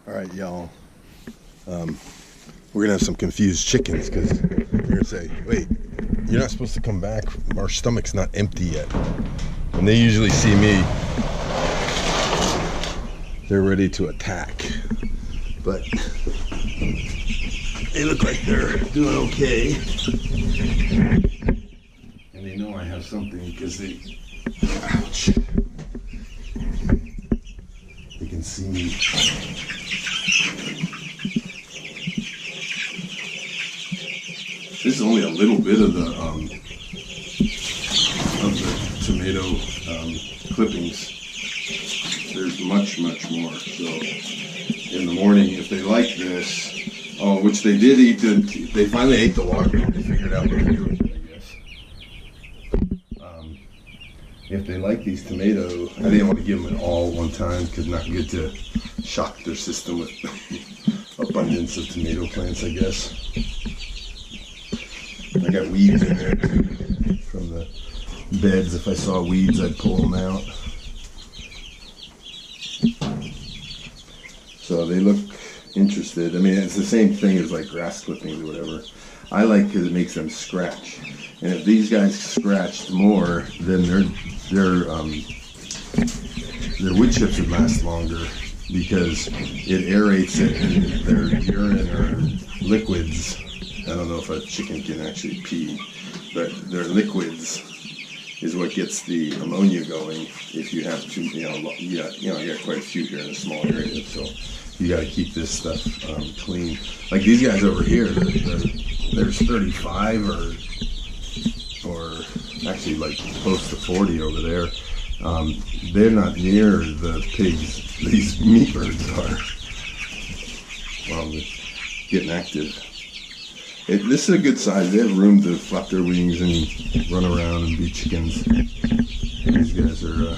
All right, y'all. We're gonna have some confused chickens because we're gonna say, "Wait, you're not supposed to come back. Our stomach's not empty yet." When they usually see me, they're ready to attack. But they look like they're doing okay, and they know I have something because they. Ouch! They can see me. This is only a little bit of the tomato clippings. There's much more. So in the morning, if they like this, which they did eat, they finally ate the watermelon. They figured out what they're doing, I guess. If they like these tomatoes, I didn't want to give them it all at one time because not good to shock their system with abundance of tomato plants, I guess. I got weeds in there too from the beds. If I saw weeds, I'd pull them out. So they look interested. I mean, it's the same thing as like grass clippings or whatever. I like because it makes them scratch. And if these guys scratched more, then their wood chips would last longer because it aerates it, and their urine or liquids. I don't know if a chicken can actually pee, but their liquids is what gets the ammonia going. If you have to, you got quite a few here in a small area, so you got to keep this stuff clean. Like these guys over here, there's 35 or actually like close to 40 over there. They're not near the pigs these meat birds are. Well, they're getting active. This is a good size. They have room to flap their wings and run around and be chickens. These guys are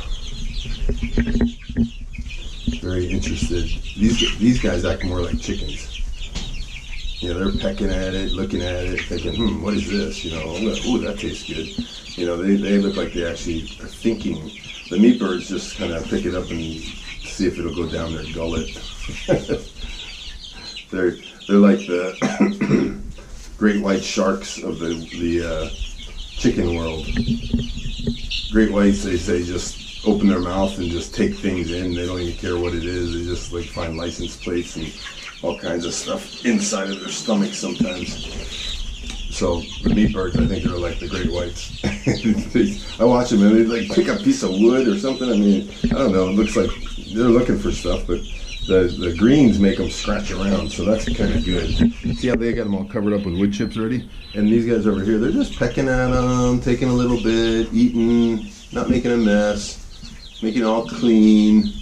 very interested. These guys act more like chickens. You know, they're pecking at it, looking at it, thinking, what is this? You know, ooh, that tastes good. You know, they look like they actually are thinking. The meat birds just kind of pick it up and see if it'll go down their gullet. They're like the great white sharks of the chicken world. Great whites, they say, just open their mouth and just take things in. They don't even care what it is. They just like find license plates and all kinds of stuff inside of their stomach sometimes. So the meat birds, I think, are like the great whites. I watch them and they like pick up a piece of wood or something. I mean, I don't know. It looks like they're looking for stuff, but the greens make them scratch around, so that's kind of good. See how they got them all covered up with wood chips already? And these guys over here, they're just pecking at them, taking a little bit, eating, not making a mess, making it all clean.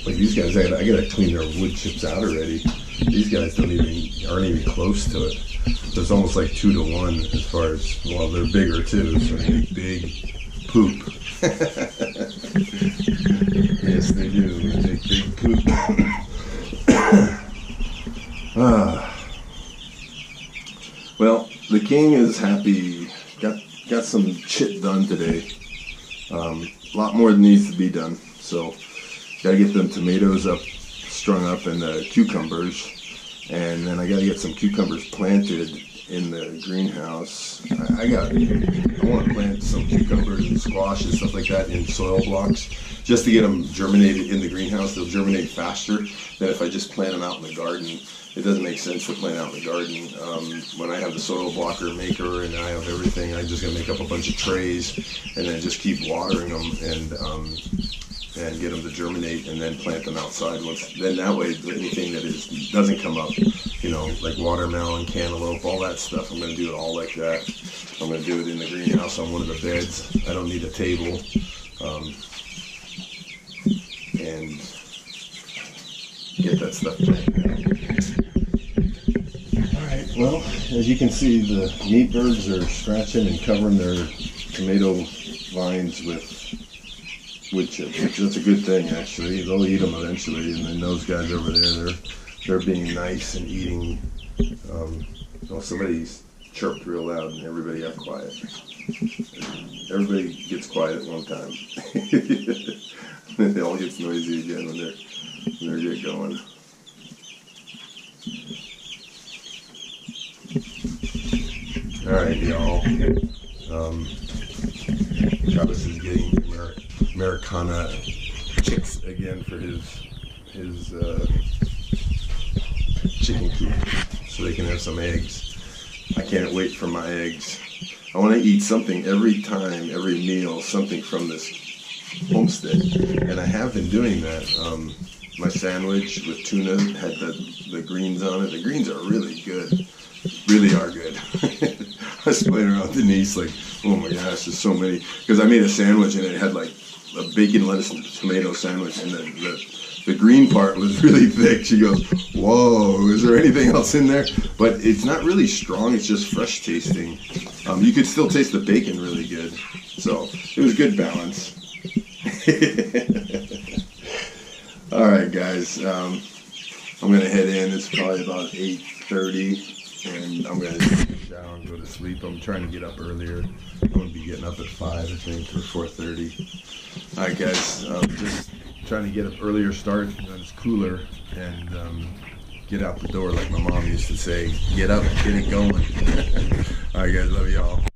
Like these guys, I gotta clean their wood chips out already. These guys aren't even close to it. So it's almost like 2 to 1 as far as, well, they're bigger too, so they make big poop. Yes, they do. They make big poop. Well, the king is happy. Got some shit done today. A lot more needs to be done. So, gotta get them tomatoes strung up, and the cucumbers, and then I gotta get some cucumbers planted in the greenhouse. I want to plant some cucumbers and squash and stuff like that in soil blocks just to get them germinated in the greenhouse. They'll germinate faster than if I just plant them out in the garden. It doesn't make sense to plant out in the garden. When I have the soil blocker maker and I have everything, I just gotta make up a bunch of trays and then just keep watering them and get them to germinate and then plant them outside. Then that way, anything that doesn't come up, you know, like watermelon, cantaloupe, all that stuff, I'm going to do it all like that. I'm going to do it in the greenhouse on one of the beds. I don't need a table. And get that stuff planted out. Alright, well, as you can see, the meat birds are scratching and covering their tomato vines with wood chips. That's a good thing, actually. They'll eat them eventually, and then those guys over there, they're being nice and eating. Somebody chirped real loud, and everybody got quiet. Everybody gets quiet at one time. Then it all gets noisy again when they get going. All right, y'all. Travis is getting Americana chicks again for his chicken coop, so they can have some eggs. I can't wait for my eggs. I want to eat something every time, every meal, something from this homestead, and I have been doing that. My sandwich with tuna had the greens on it. The greens are really good, really are good. I was playing around with Denise like, oh my gosh, there's so many, because I made a sandwich and it had like a bacon, lettuce, and tomato sandwich, and the green part was really thick. She goes, whoa, is there anything else in there? But it's not really strong, it's just fresh tasting. You could still taste the bacon really good. So it was good balance. Alright guys, I'm going to head in. It's probably about 8:30 and I'm going to take a shower and go to sleep. I'm trying to get up earlier. I'm going to be getting up at 5 I think, or 4:30. Alright guys, just trying to get up earlier start when it's cooler and get out the door like my mom used to say. Get up, get it going. Alright guys, love y'all.